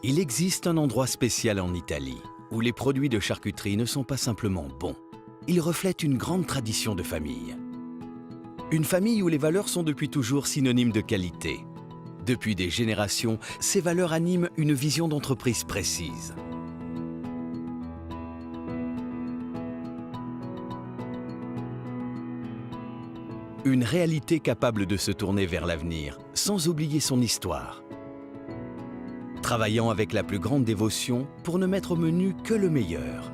Il existe un endroit spécial en Italie où les produits de charcuterie ne sont pas simplement bons. Ils reflètent une grande tradition de famille. Une famille où les valeurs sont depuis toujours synonymes de qualité. Depuis des générations, ces valeurs animent une vision d'entreprise précise. Une réalité capable de se tourner vers l'avenir, sans oublier son histoire. Travaillant avec la plus grande dévotion pour ne mettre au menu que le meilleur.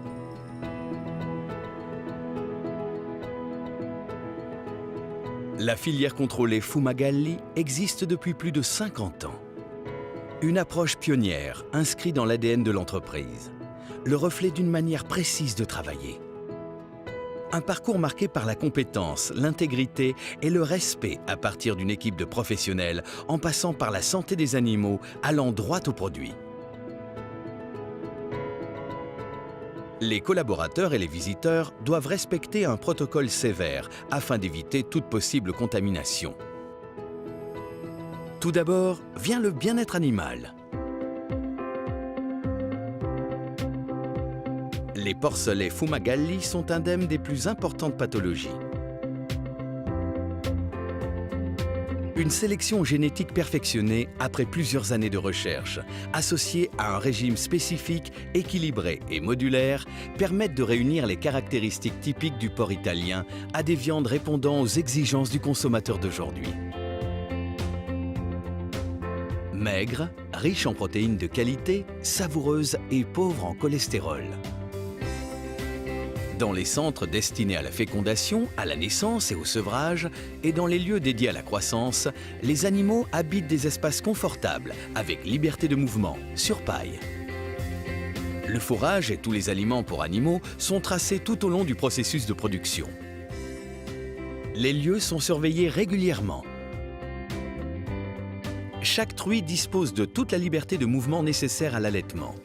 La filière contrôlée Fumagalli existe depuis plus de 50 ans. Une approche pionnière inscrite dans l'ADN de l'entreprise, le reflet d'une manière précise de travailler. Un parcours marqué par la compétence, l'intégrité et le respect à partir d'une équipe de professionnels en passant par la santé des animaux allant droit au produit. Les collaborateurs et les visiteurs doivent respecter un protocole sévère afin d'éviter toute possible contamination. Tout d'abord, vient le bien-être animal. Les porcelets Fumagalli sont indemnes des plus importantes pathologies. Une sélection génétique perfectionnée après plusieurs années de recherche, associée à un régime spécifique, équilibré et modulaire, permettent de réunir les caractéristiques typiques du porc italien à des viandes répondant aux exigences du consommateur d'aujourd'hui. Maigre, riche en protéines de qualité, savoureuse et pauvre en cholestérol. Dans les centres destinés à la fécondation, à la naissance et au sevrage, et dans les lieux dédiés à la croissance, les animaux habitent des espaces confortables, avec liberté de mouvement, sur paille. Le fourrage et tous les aliments pour animaux sont tracés tout au long du processus de production. Les lieux sont surveillés régulièrement. Chaque truie dispose de toute la liberté de mouvement nécessaire à l'allaitement.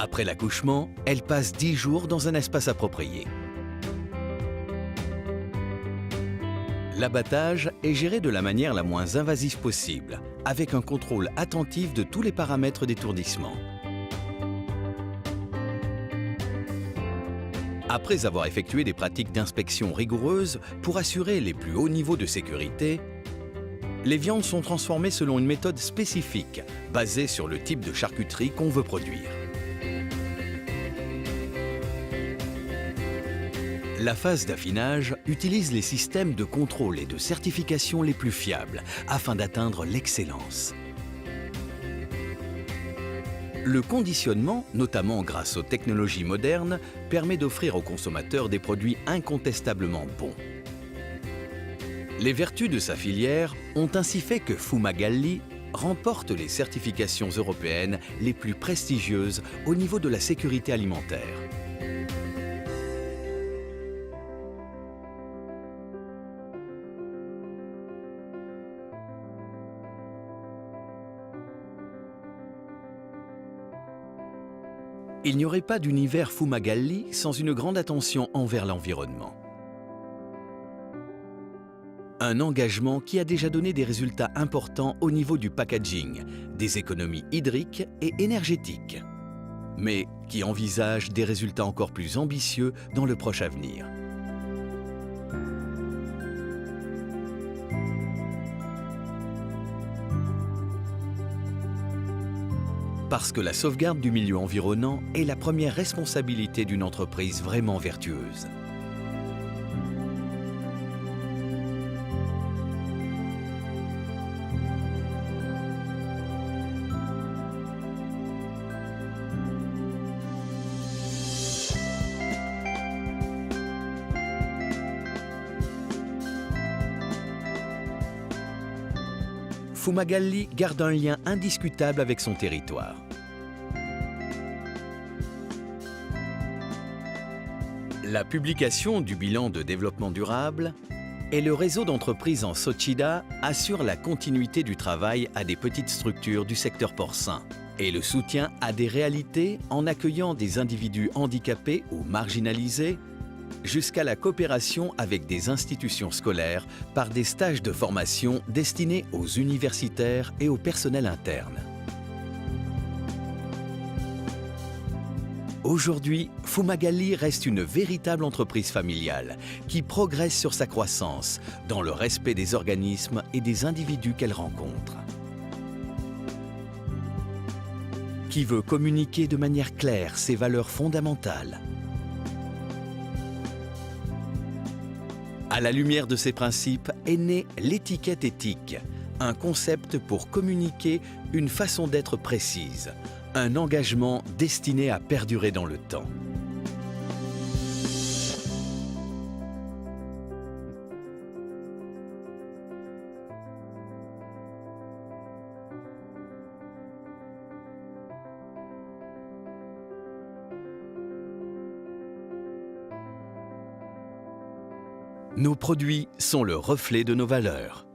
Après l'accouchement, elle passe 10 jours dans un espace approprié. L'abattage est géré de la manière la moins invasive possible, avec un contrôle attentif de tous les paramètres d'étourdissement. Après avoir effectué des pratiques d'inspection rigoureuses pour assurer les plus hauts niveaux de sécurité, les viandes sont transformées selon une méthode spécifique, basée sur le type de charcuterie qu'on veut produire. La phase d'affinage utilise les systèmes de contrôle et de certification les plus fiables afin d'atteindre l'excellence. Le conditionnement, notamment grâce aux technologies modernes, permet d'offrir aux consommateurs des produits incontestablement bons. Les vertus de sa filière ont ainsi fait que Fumagalli remporte les certifications européennes les plus prestigieuses au niveau de la sécurité alimentaire. Il n'y aurait pas d'univers Fumagalli sans une grande attention envers l'environnement. Un engagement qui a déjà donné des résultats importants au niveau du packaging, des économies hydriques et énergétiques, mais qui envisage des résultats encore plus ambitieux dans le proche avenir. Parce que la sauvegarde du milieu environnant est la première responsabilité d'une entreprise vraiment vertueuse. Fumagalli garde un lien indiscutable avec son territoire. La publication du bilan de développement durable et le réseau d'entreprises en Socida assure la continuité du travail à des petites structures du secteur porcin et le soutien à des réalités en accueillant des individus handicapés ou marginalisés jusqu'à la coopération avec des institutions scolaires par des stages de formation destinés aux universitaires et au personnel interne. Aujourd'hui, Fumagalli reste une véritable entreprise familiale qui progresse sur sa croissance dans le respect des organismes et des individus qu'elle rencontre. Qui veut communiquer de manière claire ses valeurs fondamentales. À la lumière de ces principes est née l'étiquette éthique, un concept pour communiquer une façon d'être précise, un engagement destiné à perdurer dans le temps. Nos produits sont le reflet de nos valeurs.